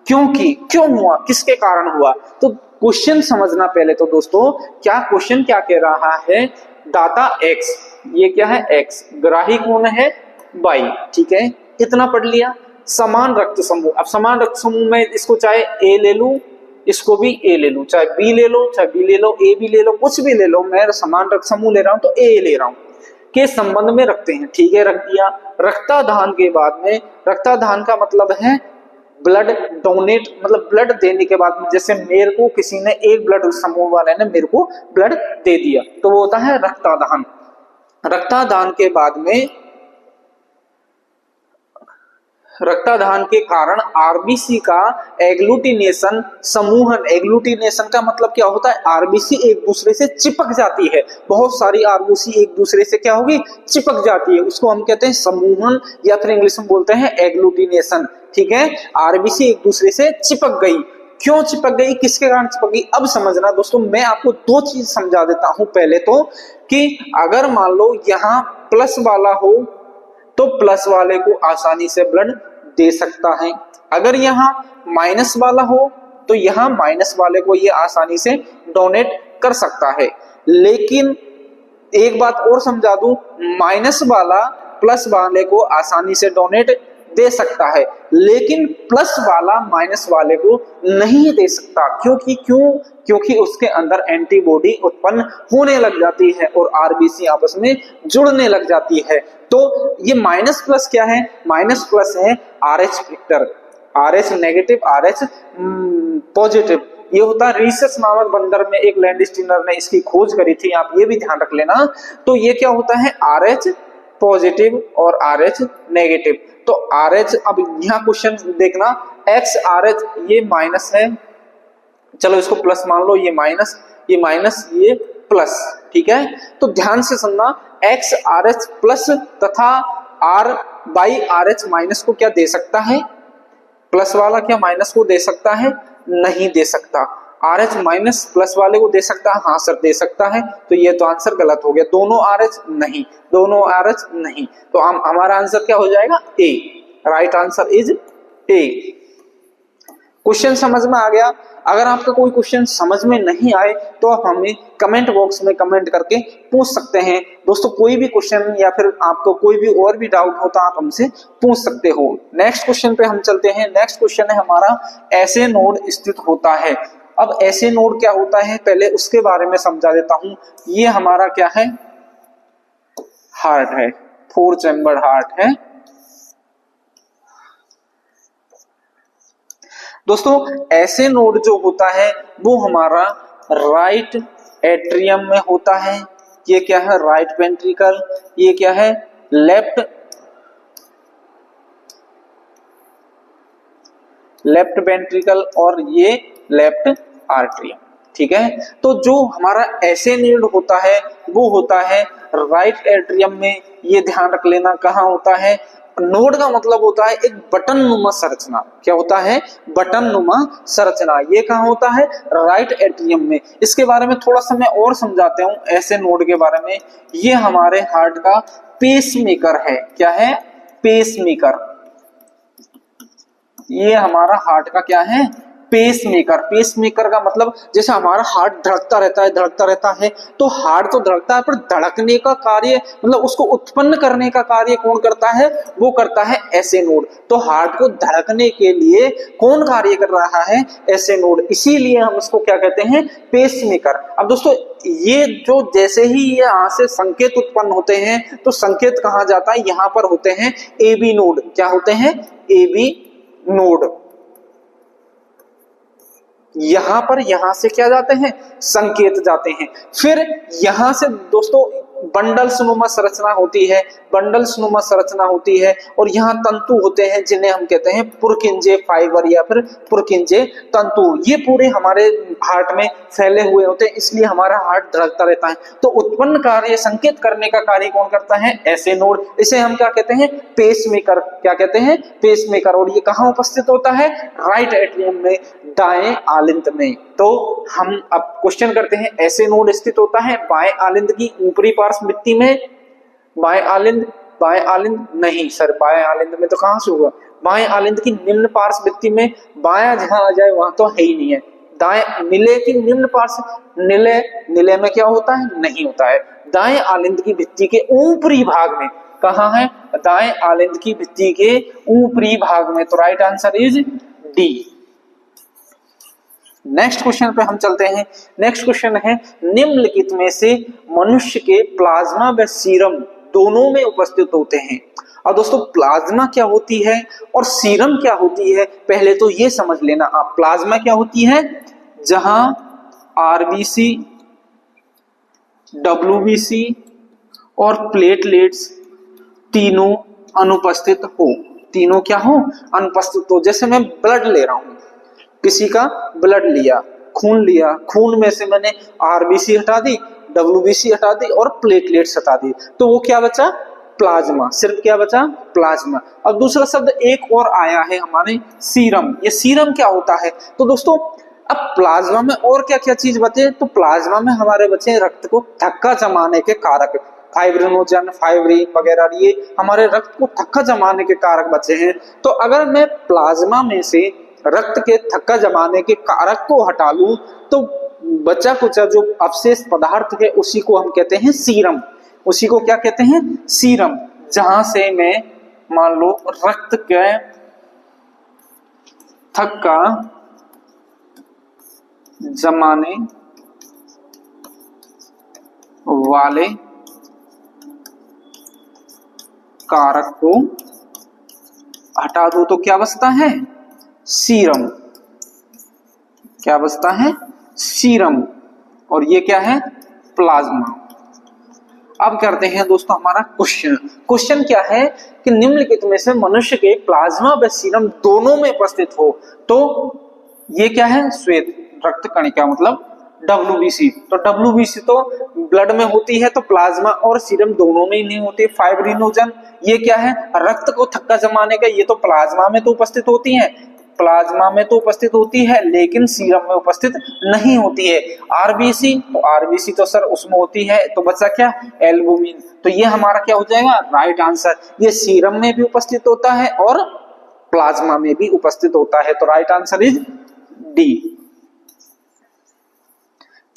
क्योंकि क्यों हुआ, किसके कारण हुआ? तो क्वेश्चन समझना पहले तो दोस्तों, क्या क्वेश्चन क्या कह रहा है? दाता एक्स, ये क्या है? एक्स, ग्राही कौन है? वाई, ठीक है, इतना पढ़ लिया। समान रक्त समूह, अब समान रक्त समूह में इसको चाहे ए ले लूं, इसको भी ए ले लूं, चाहे बी ले लो, चाहे बी ले लो, ए भी ले लो, कुछ भी ले लो, मैं समान रक्त समूह ले रहा हूं तो ए ले रहा हूं, के संबंध में रखते हैं। ठीक है, रख दिया। रक्ताधान के बाद में, रक्ताधान का मतलब है ब्लड डोनेट, मतलब ब्लड देने के बाद में, जैसे मेरे को किसी ने, एक ब्लड समूह वाले ने मेरे को ब्लड दे दिया, तो वो होता है रक्ताधान। रक्तादान के बाद में, रक्तादान के कारण आरबीसी का एग्लूटिनेशन समूहन, एग्लूटिनेशन का मतलब क्या होता है? आरबीसी एक दूसरे से चिपक जाती है, बहुत सारी आरबीसी एक दूसरे से क्या होगी? चिपक जाती है, उसको हम कहते हैं समूहन, या फिर इंग्लिश में बोलते हैं एग्लूटिनेशन। ठीक है, आरबीसी एक दूसरे से चिपक गई। क्यों चिपक गई, किसके कारण चिपक गई? अब समझना दोस्तों, मैं आपको दो चीज समझा देता हूं। पहले तो कि अगर मान लो यहां प्लस वाला हो तो प्लस वाले को आसानी से ब्लड दे सकता है, अगर यहाँ माइनस वाला हो तो यहाँ माइनस वाले को ये आसानी से डोनेट कर सकता है। लेकिन एक बात और समझा दूं, माइनस वाला प्लस वाले को आसानी से डोनेट दे सकता है, लेकिन प्लस वाला माइनस वाले को नहीं दे सकता। क्योंकि उसके अंदर एंटीबॉडी उत्पन्न होने लग जाती है और आरबीसी आपस में जुड़ने लग जाती है। तो ये माइनस प्लस क्या है? माइनस प्लस है RH factor, RH negative, RH positive. ये होता है, रीसस नामक बंदर में एक लैंडस्टीनर ने इसकी खोज करी थी, आप ये भी ध्यान रख लेना। तो ये क्या होता है? आरएच पॉजिटिव और आरएच नेगेटिव। तो आरएच, अब यहाँ क्वेश्चन देखना, एक्स आरएच ये माइनस है, चलो इसको प्लस मान लो, ये माइनस, ये माइनस, ये प्लस। ठीक है, तो ध्यान से सुनना, एक्स आर एच प्लस तथा R by R H minus को क्या दे सकता है? प्लस वाला क्या माइनस को दे सकता है? नहीं दे सकता। आर एच माइनस प्लस वाले को दे सकता है? हाँ सर दे सकता है। तो ये तो आंसर गलत हो गया, दोनों आर एच नहीं, दोनों आर एच नहीं। तो हमारा आंसर क्या हो जाएगा? A. Right answer is A. Question समझ में आ गया? अगर आपका कोई क्वेश्चन समझ में नहीं आए तो आप हमें कमेंट बॉक्स में कमेंट करके पूछ सकते हैं। दोस्तों कोई भी क्वेश्चन या फिर आपको कोई भी और भी डाउट हो तो आप हमसे पूछ सकते हो। नेक्स्ट क्वेश्चन पे हम चलते हैं। नेक्स्ट क्वेश्चन है हमारा, ऐसे नोड स्थित होता है। अब ऐसे नोड क्या होता है, पहले उसके बारे में समझा देता हूं। ये हमारा क्या है? हार्ट है, 4 चैम्बर हार्ट है। दोस्तों ऐसे नोड जो होता है वो हमारा राइट एट्रियम में होता है। ये क्या है? Right ventricle. ये क्या है? लेफ्ट वेंट्रिकल और ये लेफ्ट आर्ट्रियम। ठीक है। तो जो हमारा ऐसे नीड होता है वो होता है राइट एट्रियम में, ये ध्यान रख लेना। कहाँ होता है? नोड का मतलब होता है एक बटन नुमा संरचना। क्या होता है? बटन नुमा संरचना। ये कहाँ होता है? राइट एट्रियम में। इसके बारे में थोड़ा सा मैं और समझाता हूँ ऐसे नोड के बारे में। ये हमारे हार्ट का पेसमेकर है। क्या है? पेसमेकर। ये हमारा हार्ट का क्या है? पेसमेकर। पेसमेकर का मतलब जैसे हमारा हार्ट धड़कता रहता है, तो हार्ट तो धड़कता है, पर धड़कने का कार्य मतलब उसको उत्पन्न करने का कार्य कौन करता है? वो करता है ऐसे नोड। तो हार्ट को धड़कने के लिए कौन कार्य कर रहा है? ऐसे नोड। इसीलिए हम इसको क्या कहते हैं? पेसमेकर। अब दोस्तों ये जो जैसे ही यहाँ से संकेत उत्पन्न होते हैं तो संकेत कहाँ जाता है? यहाँ पर होते हैं एबी नोड। क्या होते हैं? AV node. यहां पर यहां से क्या जाते हैं? संकेत जाते हैं। फिर यहां से दोस्तों बंडल्सनुमा संरचना होती है, बंडल्सनुमा संरचना होती है, और यहाँ तंतु होते हैं जिन्हें हम कहते हैं पुरकिंजे फाइबर या फिर पुरकिंजे तंतु। ये पूरे हमारे हार्ट में फैले हुए होते हैं, इसलिए हमारा हार्ट धड़कता रहता है। तो उत्पन्न कार्य, संकेत करने का कार्य कौन करता है? ऐसे नोड। इसे हम क्या कहते हैं? पेसमेकर। क्या कहते हैं? पेसमेकर। और ये कहाँ उपस्थित होता है? राइट एट्रियम में, दाएं आलिंद में। तो हम अब क्वेश्चन करते हैं, ऐसे नोड स्थित होता है बाएं आलिंद की ऊपरी पार्श्व भित्ति में। बाएं आलिंद, बाएं आलिंद नहीं सर, बाएं आलिंद में तो कहां से होगा? बाएं आलिंद की निम्न पार्श्व भित्ति में। बायां जहां आ जाए वहां तो है ही नहीं है। दाएं निले की निम्न पार्श्व, निले, निले में क्या होता है? नहीं होता है। दाएं आलिंद की भित्ति के ऊपरी भाग में। कहां है? दाएं आलिंद की भित्ति के ऊपरी भाग में। तो right answer is D. Next question पे हम चलते हैं। नेक्स्ट क्वेश्चन है, निम्नलिखित में से मनुष्य के प्लाज्मा व सीरम दोनों में उपस्थित होते हैं। और दोस्तों प्लाज्मा क्या होती है और सीरम क्या होती है, पहले तो ये समझ लेना आप। प्लाज्मा क्या होती है? जहां आरबीसी, डब्ल्यूबीसी और प्लेटलेट्स तीनों अनुपस्थित हो। तीनों क्या हो? अनुपस्थित हो। जैसे मैं ब्लड ले रहा हूं, किसी का ब्लड लिया, खून लिया, खून में से मैंने आरबीसी हटा दी, डब्ल्यूबीसी हटा दी और प्लेटलेट्स हटा दी, तो वो क्या बचा? प्लाज्मा। सिर्फ क्या बचा? प्लाज्मा। अब दूसरा शब्द एक और आया है हमारे, सीरम। ये सीरम क्या होता है? तो दोस्तों अब प्लाज्मा में और क्या क्या चीज बचे? तो प्लाज्मा में हमारे बचे रक्त को थक्का जमाने के कारक, फाइब्रिनोजन, फाइब्रिन वगैरह, ये हमारे रक्त को थक्का जमाने के कारक बचे हैं। तो अगर मैं प्लाज्मा में से रक्त के थक्का जमाने के कारक को हटा लूं तो बचा कुचा जो अवशेष पदार्थ है उसी को हम कहते हैं सीरम। उसी को क्या कहते हैं? सीरम। जहां से मैं मान लो रक्त के थक्का जमाने वाले कारक को हटा दूं तो क्या बचता है? सीरम। क्या बचता है? सीरम। और ये क्या है? प्लाज्मा। अब करते हैं दोस्तों हमारा क्वेश्चन। क्वेश्चन क्या है कि निम्नलिखित में से मनुष्य के प्लाज्मा व सीरम दोनों में उपस्थित हो तो ये क्या है? श्वेत रक्त कणिका, मतलब WBC। तो WBC तो ब्लड में होती है, तो प्लाज्मा और सीरम दोनों में ही नहीं होती। फाइब्रिनोजन ये क्या है? रक्त को थक्का जमाने का, ये तो प्लाज्मा में तो उपस्थित होती है, प्लाज्मा में तो उपस्थित होती है लेकिन सीरम में उपस्थित नहीं होती है। आरबीसी, तो आरबीसी तो सर उसमें होती है, तो बचा क्या? एल्बुमिन। तो ये हमारा क्या हो जाएगा? Right answer. ये सीरम में भी उपस्थित होता है और प्लाज्मा में भी उपस्थित होता है, तो right answer is D.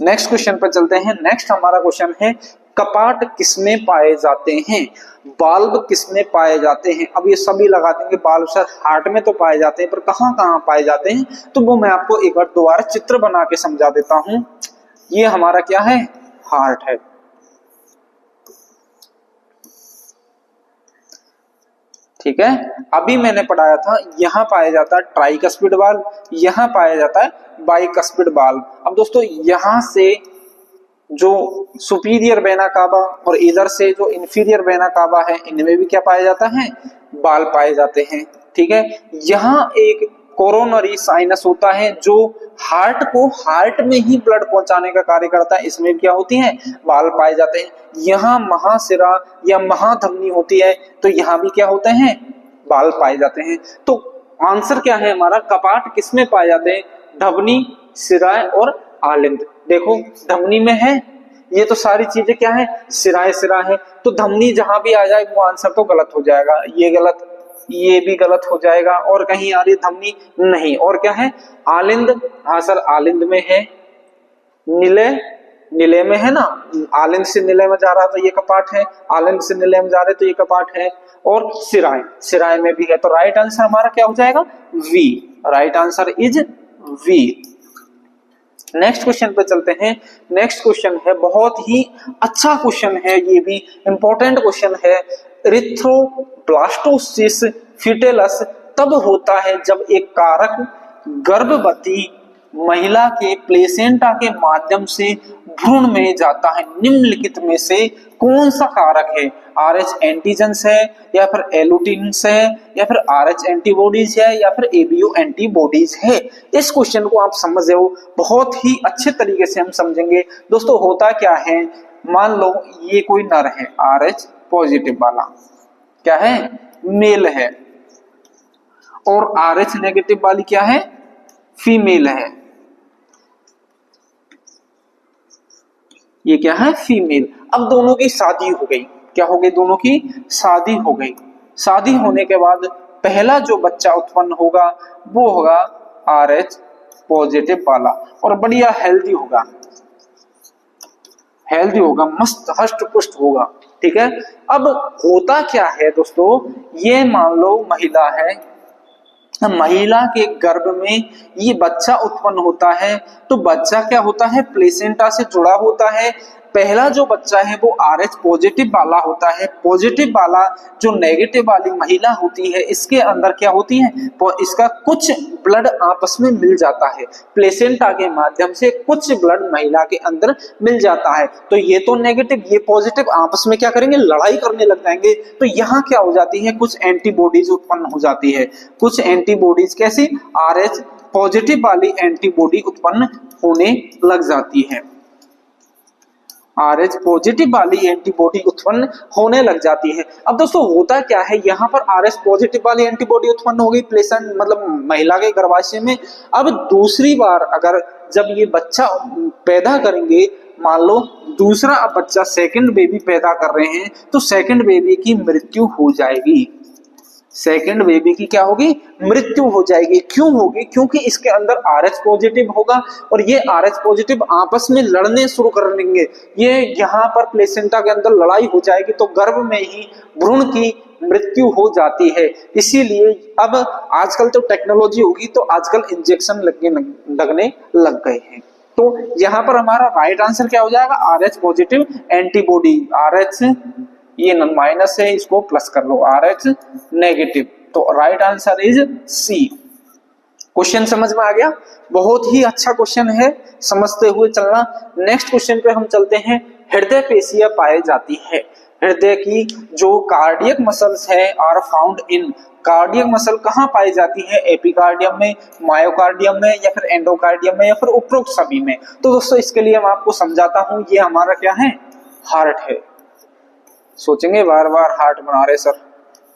Next question पर चलते हैं। नेक्स्ट हमारा क्वेश्चन है, कपाट किसमें पाए जाते हैं? बाल्ब किसमें पाए जाते हैं? अब ये सभी लगा देंगे बाल्ब सर हार्ट में तो पाए जाते हैं, पर कहां कहां पाए जाते हैं? तो वो मैं आपको एक बार दोबारा चित्र बना के समझा देता हूं। ये हमारा क्या है? हार्ट है। ठीक है, अभी मैंने पढ़ाया था यहां पाया जाता है ट्राइकस्पिड बाल्ब, यहां पाया जाता है बाइकस्पिड बाल्ब। अब दोस्तों यहां से जो सुपीरियर वेना कावा और इधर से जो इंफीरियर वेना कावा है, इनमें भी क्या पाया जाता है? बाल्ब पाए जाते हैं। ठीक है, यहाँ एक कोरोनरी साइनस होता है जो हार्ट को हार्ट में ही ब्लड पहुंचाने का कार्य करता है, इसमें क्या होती है, वाल्व पाए जाते हैं। यहाँ महाशिरा या महाधमनी होती है, तो यहाँ भी क्या होते हैं, वाल्व पाए जाते हैं। तो आंसर क्या है हमारा, कपाट किसमें पाए जाते हैं, धमनी, सिराएं और आलिंद। देखो धमनी में है, ये तो सारी चीजें क्या है, सिराएं सिरा है, तो धमनी जहां भी आ जाए वो आंसर तो गलत हो जाएगा, ये गलत, ये भी गलत हो जाएगा, और कहीं आ रही धमनी नहीं। और क्या है, आलिंद, हाँ सर आलिंद में है, नीले, नीले में है ना, आलिंद से नीले में जा रहा तो ये कपाट है, आलिंद से नीले में जा रहे तो ये कपाट है, और सिराएं, सिराएं में भी है। तो राइट आंसर हमारा क्या हो जाएगा, B, right answer is B. Next question पे चलते हैं। नेक्स्ट क्वेश्चन है, बहुत ही अच्छा क्वेश्चन है, ये भी इंपॉर्टेंट क्वेश्चन है। इरिथ्रोब्लास्टोसिस फिटेलस तब होता है जब एक कारक गर्भवती महिला के प्लेसेंटा के माध्यम से भ्रूण में जाता है। निम्नलिखित में से कौन सा कारक है, RH एंटीजेंस है, या फिर एलुटिन्स है, या फिर RH एंटीबॉडीज है, या फिर ABO एंटीबॉडीज है। इस क्वेश्चन को आप समझ रहे हो, बहुत ही अच्छे तरीके से हम समझेंगे। दोस्तों होता क्या है, मान लो ये कोई नर है, RH पॉजिटिव वाला क्या है, मेल है, और RH नेगेटिव वाली क्या है, फीमेल है। ये क्या है, फीमेल। अब दोनों की शादी हो गई, क्या हो गई, दोनों की शादी हो गई। शादी होने के बाद पहला जो बच्चा उत्पन्न होगा वो होगा RH पॉजिटिव वाला, और बढ़िया हेल्दी होगा, हेल्दी होगा, मस्त हष्ट पुष्ट होगा, ठीक है। अब होता क्या है दोस्तों, ये मान लो महिला है, महिला के गर्भ में ये बच्चा उत्पन्न होता है, तो बच्चा क्या होता है, प्लेसेंटा से जुड़ा होता है। पहला जो बच्चा है वो RH पॉजिटिव वाला होता है। पॉजिटिव वाला जो नेगेटिव वाली महिला होती है, इसके अंदर क्या होती है, इसका कुछ ब्लड आपस में मिल जाता है, प्लेसेंटा के माध्यम से कुछ ब्लड महिला के अंदर मिल जाता है। तो ये तो नेगेटिव, ये पॉजिटिव आपस में क्या करेंगे, लड़ाई करने लग जाएंगे। तो यहाँ क्या हो जाती है, कुछ एंटीबॉडीज उत्पन्न हो जाती है। कुछ एंटीबॉडीज कैसी, RH पॉजिटिव वाली एंटीबॉडी उत्पन्न होने लग जाती है, RH पॉजिटिव वाली एंटीबॉडी उत्पन्न होने लग जाती है। अब दोस्तों होता क्या है, यहाँ पर RH पॉजिटिव वाली एंटीबॉडी उत्पन्न हो गई प्लेसेंट मतलब महिला के गर्भाशय में। अब दूसरी बार अगर जब ये बच्चा पैदा करेंगे, मान लो दूसरा बच्चा सेकंड बेबी पैदा कर रहे हैं, तो सेकंड बेबी की मृत्यु हो जाएगी। सेकंड बेबी की क्या होगी, मृत्यु हो जाएगी। क्यों होगी, क्योंकि इसके अंदर RH पॉजिटिव होगा, और ये RH पॉजिटिव आपस में लड़ने शुरू कर देंगे। ये यहाँ पर प्लेसेंटा के अंदर लड़ाई हो जाएगी, तो गर्भ में ही भ्रूण की मृत्यु हो जाती है। इसीलिए अब आजकल तो टेक्नोलॉजी होगी, तो आजकल इंजेक्शन लगने लग गए हैं। तो यहाँ पर हमारा राइट आंसर क्या हो जाएगा, RH पॉजिटिव एंटीबॉडी, RH ये माइनस है, इसको प्लस कर लो, RH नेगेटिव। तो right answer is C. Question समझ में आ गया, बहुत ही अच्छा क्वेश्चन है, समझते हुए चलना। नेक्स्ट क्वेश्चन पे हम चलते हैं। हृदय पेशियां पाई जाती है, हृदय की जो कार्डियक मसल्स है are found in, cardiac muscle कहाँ पाई जाती है, एपिकार्डियम में, मायोकार्डियम में, या फिर एंडोकार्डियम में, या फिर उपरोक्त सभी में। तो दोस्तों इसके लिए मैं आपको समझाता हूं, ये हमारा क्या है, हार्ट है। सोचेंगे बार बार हार्ट बना रहे सर,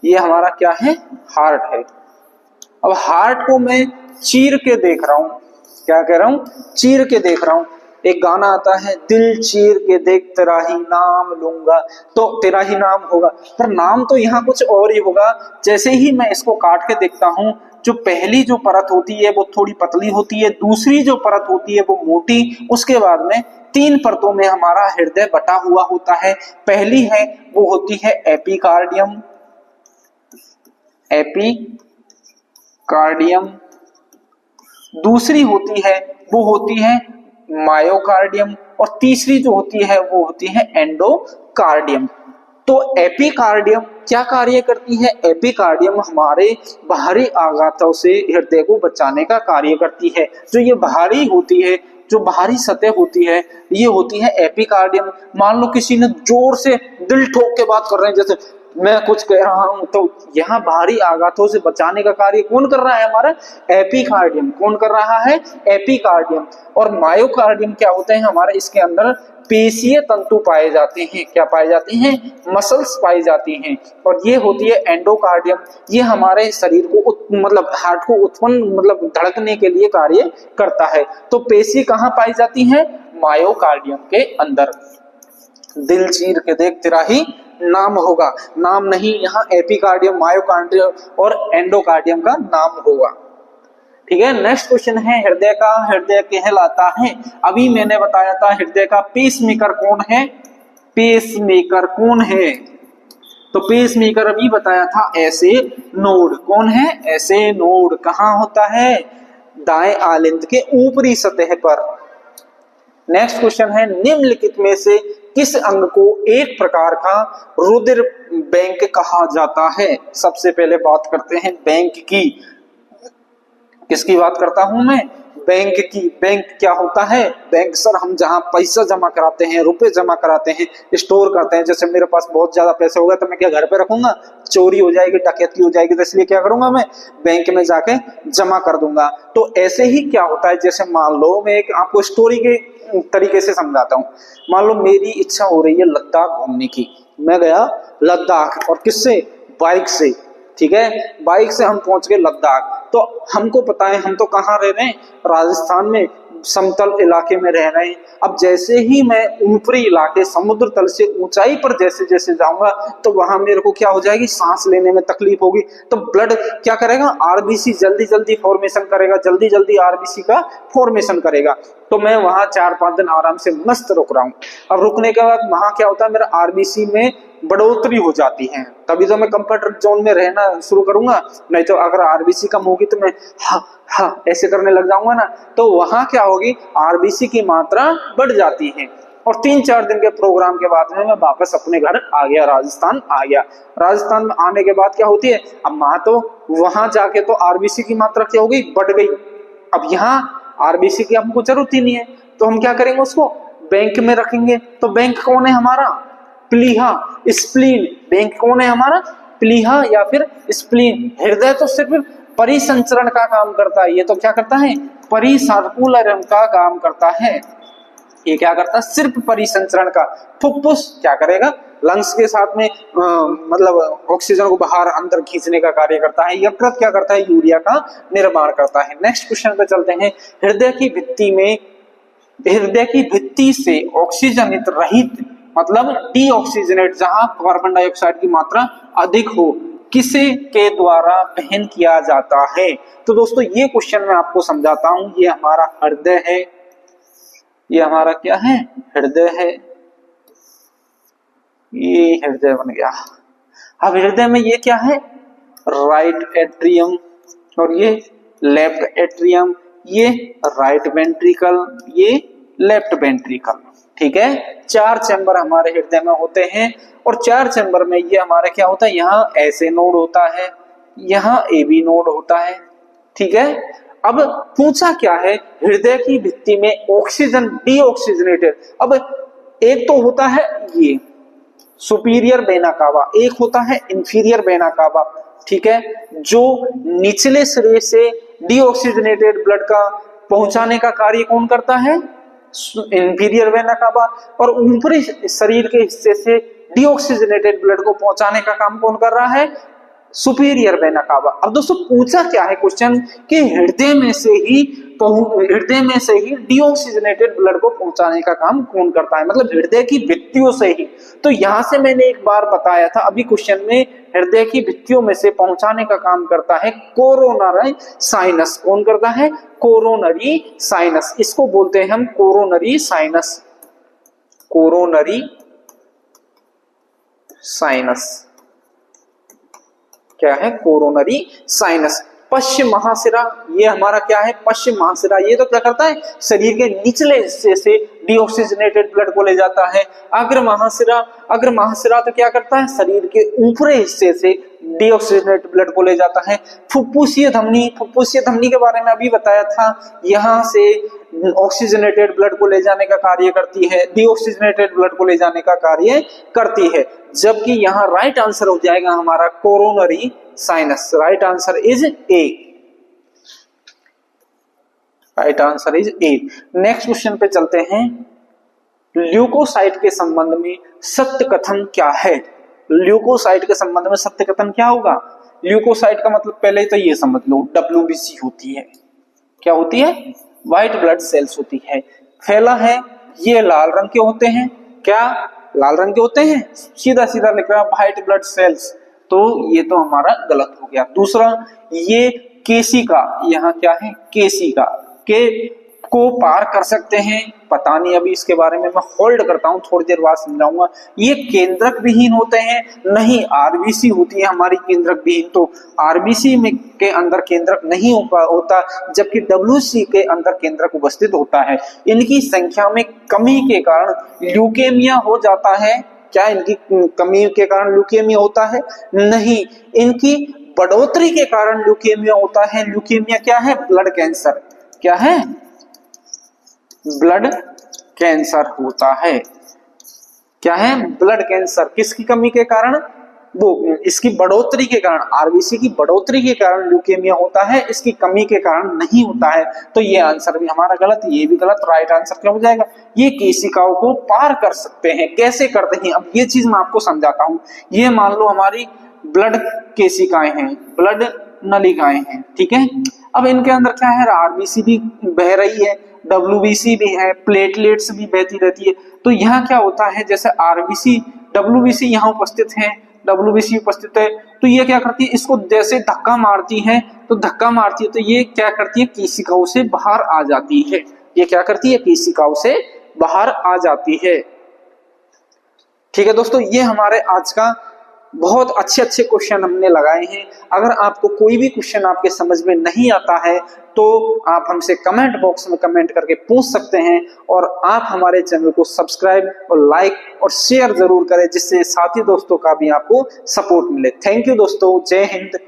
ये हमारा क्या है, हार्ट है। अब हार्ट को मैं चीर के देख रहा हूं, क्या कह रहा हूं, चीर के देख रहा हूं। एक गाना आता है, दिल चीर के देख तेरा ही नाम लूंगा, तो तेरा ही नाम होगा, पर नाम तो यहाँ कुछ और ही होगा। जैसे ही मैं इसको काट के देखता हूं, जो पहली जो परत होती है वो थोड़ी पतली होती है, दूसरी जो परत होती है वो मोटी, उसके बाद में 3 परतों में हमारा हृदय बटा हुआ होता है। पहली है वो होती है एपिकार्डियम, एपिकार्डियम, दूसरी होती है वो होती है मायोकार्डियम, और तीसरी जो होती है वो होती है एंडोकार्डियम। तो एपिकार्डियम क्या कार्य करती है, एपिकार्डियम हमारे बाहरी आघातों से हृदय को बचाने का कार्य करती है। जो ये बाहरी होती है, जो बाहरी सतह होती है, ये होती है एपिकार्डियम। मान लो किसी ने जोर से दिल ठोक के बात कर रहे हैं, जैसे मैं कुछ कह रहा हूं तो यहाँ बाहरी आघातों से बचाने का कार्य कौन कर रहा है? हमारा एपिकार्डियम। कौन कर रहा है? एपिकार्डियम। और मायोकार्डियम क्या होते हैं हमारे? इसके अंदर पेशीय तंतु पाए जाते हैं। क्या पाए जाते हैं? मसल्स पाई जाती हैं। और ये होती है एंडोकार्डियम। ये हमारे शरीर को मतलब हार्ट को उत्पन्न मतलब धड़कने के लिए कार्य करता है। तो पेशी कहाँ पाई जाती है? मायोकार्डियम के अंदर। दिल चीर के देख तेरा ही नाम होगा, नाम नहीं, यहाँ एपिकार्डियम, मायोकार्डियम और एंडोकार्डियम का नाम होगा। ठीक है। नेक्स्ट क्वेश्चन है हृदय का। हृदय कहलाता है, अभी मैंने बताया था हृदय का पेसमेकर कौन है? पेसमेकर कौन है? तो पेसमेकर अभी बताया था ऐसे नोड। कौन है? ऐसे नोड कहाँ होता है? दाएं आलिंद के ऊपरी सतह पर। नेक्स्ट क्वेश्चन है निम्नलिखित में से किस अंग को एक प्रकार का रुधिर बैंक कहा जाता है? सबसे पहले बात करते हैं बैंक की। किसकी बात करता हूं मैं? बैंक की। बैंक क्या होता है? बैंक सर हम जहां पैसा जमा कराते हैं, रुपए जमा कराते हैं, स्टोर करते हैं। जैसे मेरे पास बहुत ज्यादा पैसे होगा तो मैं क्या घर पे रखूंगा? चोरी हो जाएगी, डकैती हो जाएगी, तो इसलिए क्या करूंगा? मैं बैंक में जाके जमा कर दूंगा। तो ऐसे ही क्या होता है, जैसे मान लो मैं एक आपको स्टोरी के तरीके से समझाता हूँ। मान लो मेरी इच्छा हो रही है लद्दाख घूमने की। मैं गया लद्दाख, और किससे? बाइक से। ठीक है। बाइक से हम पहुंच गए लद्दाख। तो हमको पता है हम तो कहाँ रह रहे हैं? राजस्थान में, समतल इलाके में रह रहे हैं। अब जैसे ही मैं ऊपरी इलाके समुद्र तल से ऊंचाई पर जैसे जैसे जाऊंगा तो वहां मेरे को क्या हो जाएगी? सांस लेने में तकलीफ होगी। तो ब्लड क्या करेगा? आरबीसी जल्दी जल्दी फॉर्मेशन करेगा, जल्दी जल्दी आरबीसी का फॉर्मेशन करेगा। तो मैं वहां 4-5 दिन आराम से मस्त रुक रहा हूँ। अब रुकने के बाद वहां क्या होता है? मेरा आरबीसी में बढ़ोतरी हो जाती है, तभी तो मैं कंफर्ट जोन में रहना शुरू करूंगा। नहीं तो अगर आरबीसी कम होगी तो मैं हा ऐसे करने लग जाऊंगा ना, तो वहां क्या होगी? आरबीसी की मात्रा बढ़ जाती है। और 3-4 दिन के प्रोग्राम के बाद में मैं वापस अपने घर आ गया, राजस्थान आ गया। राजस्थान में आने के बाद क्या होती है? अब वहां जाके तो आरबीसी की मात्रा क्या हो गई? बढ़ गई। अब यहाँ आरबीसी की हमको जरूरत ही नहीं है, तो हम क्या करेंगे? उसको बैंक में रखेंगे। तो बैंक कौन है हमारा? प्लीहा, स्प्लीन। बैंक कौन है हमारा? प्लीहा या फिर स्प्लीन। हृदय तो सिर्फ परिसंचरण का काम करता है, ये तो क्या करता है? परिसर्कुलर का काम करता है। ये क्या करता है? सिर्फ परिसंचरण का। फुफ्फुस क्या करेगा? लंग्स के साथ में मतलब ऑक्सीजन को बाहर अंदर खींचने का कार्य करता है। यकृत क्या करता है? यूरिया का निर्माण करता है। नेक्स्ट क्वेश्चन पे चलते हैं। हृदय की भित्ति से ऑक्सीजनित रहित मतलब डीऑक्सीजनेट, जहां कार्बन डाइऑक्साइड की मात्रा अधिक हो, किसे के द्वारा वहन किया जाता है? तो दोस्तों ये क्वेश्चन मैं आपको समझाता हूं। ये हमारा हृदय है, ये हमारा क्या है? हृदय है। ये हृदय बन गया। अब हृदय में ये क्या है? राइट एट्रियम, और ये लेफ्ट एट्रियम, ये राइट वेंट्रिकल, ये लेफ्ट वेंट्रिकल। ठीक है। 4 चैम्बर हमारे हृदय में होते हैं। और 4 चैम्बर में ये हमारे क्या होता है? यहाँ ऐसे नोड होता है, यहाँ ए बी नोड होता है। ठीक है। अब पूछा क्या है? हृदय की भित्ति में ऑक्सीजन डीऑक्सीजनेटेड। अब एक तो होता है ये सुपीरियर वेना कावा, एक होता है इंफीरियर वेना कावा। ठीक है। जो निचले सिरे से डीऑक्सीजनेटेड ब्लड का पहुंचाने का कार्य कौन करता है? Inferior vena cava. और ऊपरी शरीर के हिस्से से डीऑक्सीजनेटेड ब्लड को पहुंचाने का काम कौन कर रहा है? Superior vena cava. अब दोस्तों पूछा क्या है क्वेश्चन कि हृदय में से ही डीऑक्सीजनेटेड ब्लड को पहुंचाने का काम कौन करता है? मतलब हृदय की भित्तियों से ही। तो यहां से मैंने एक बार बताया था अभी क्वेश्चन में, हृदय की भित्तियों में से पहुंचाने का काम करता है कोरोनरी साइनस। कौन करता है? Coronary sinus. इसको बोलते हैं हम कोरोनरी साइनस। कोरोनरी साइनस क्या है? Coronary sinus. पश्चिम महाशिरा, ये हमारा क्या है? पश्चिम महाशिरा। ये तो क्या करता है? शरीर के निचले हिस्से से डीऑक्सीजनेटेड ब्लड को ले जाता है। अग्र महाशिरा तो क्या करता है? शरीर के ऊपरी हिस्से से डीऑक्सीजनेटेड ब्लड को ले जाता है। फुफ्फुसीय धमनी के बारे में अभी बताया था। यहाँ से ऑक्सीजनेटेड ब्लड को ले जाने का कार्य करती है, डीऑक्सीजनेटेड ब्लड को ले जाने का कार्य करती है। जबकि यहाँ राइट आंसर हो जाएगा हमारा coronary sinus. Right answer is A. Right answer is A. Next question पे चलते हैं। ल्यूकोसाइट के संबंध में सत्य कथन क्या है? ल्यूकोसाइट के संबंध में सत्य कथन क्या होगा? ल्यूकोसाइट का मतलब पहले तो ये समझ लो, WBC होती है। क्या होती है? व्हाइट ब्लड सेल्स होती है। फैला है, ये लाल रंग के होते हैं। क्या लाल रंग के होते हैं? सीधा सीधा लिख रहा है व्हाइट ब्लड सेल्स, तो ये तो हमारा गलत हो गया। दूसरा, ये केशिका, यहाँ क्या है? केशिका के को पार कर सकते हैं, पता नहीं, अभी इसके बारे में मैं होल्ड करता हूं, थोड़ी देर बाद समझाऊंगा। ये केंद्रक विहीन होते हैं, नहीं आरबीसी होती है हमारी केंद्रक विहीन, तो आरबीसी में के अंदर केंद्रक नहीं होता, जबकि डब्ल्यूसी के अंदर केंद्रक उपस्थित होता है। इनकी संख्या में कमी के कारण ल्यूकेमिया हो जाता है। क्या इनकी कमी के कारण ल्यूकेमिया होता है? नहीं, इनकी बढ़ोतरी के कारण ल्यूकेमिया होता है। ल्यूकेमिया क्या है? Blood cancer. क्या है? ब्लड कैंसर होता है। क्या है? Blood cancer. किसकी कमी के कारण? वो इसकी बढ़ोतरी के कारण, आरबीसी की बढ़ोतरी के कारण ल्यूकेमिया होता है, इसकी कमी के कारण नहीं होता है। तो ये आंसर भी हमारा गलत, ये भी गलत। राइट आंसर क्या हो जाएगा? ये केशिकाओं को पार कर सकते हैं। कैसे करते हैं? अब ये चीज मैं आपको समझाता हूं। ये मान लो हमारी ब्लड केशिकाएं हैं, ब्लड नलिकाएं हैं, ठीक है। अब इनके अंदर क्या है? आरबीसी भी बह रही है, डब्ल्यूबीसी भी है, प्लेटलेट्स भी बहती रहती है। तो यहाँ क्या होता है? जैसे आरबीसी, डब्ल्यूबीसी यहाँ उपस्थित है, डब्ल्यूबीसी उपस्थित है, तो ये क्या करती है? इसको जैसे धक्का मारती है, तो धक्का मारती है तो ये क्या करती है? केशिकाओं से बाहर आ जाती है। ये क्या करती है? केशिकाओं से बाहर आ जाती है। ठीक है दोस्तों, ये हमारे आज का बहुत अच्छे अच्छे क्वेश्चन हमने लगाए हैं। अगर आपको कोई भी क्वेश्चन आपके समझ में नहीं आता है तो आप हमसे कमेंट बॉक्स में कमेंट करके पूछ सकते हैं, और आप हमारे चैनल को सब्सक्राइब और लाइक और शेयर जरूर करें, जिससे साथी दोस्तों का भी आपको सपोर्ट मिले। थैंक यू दोस्तों, जय हिंद।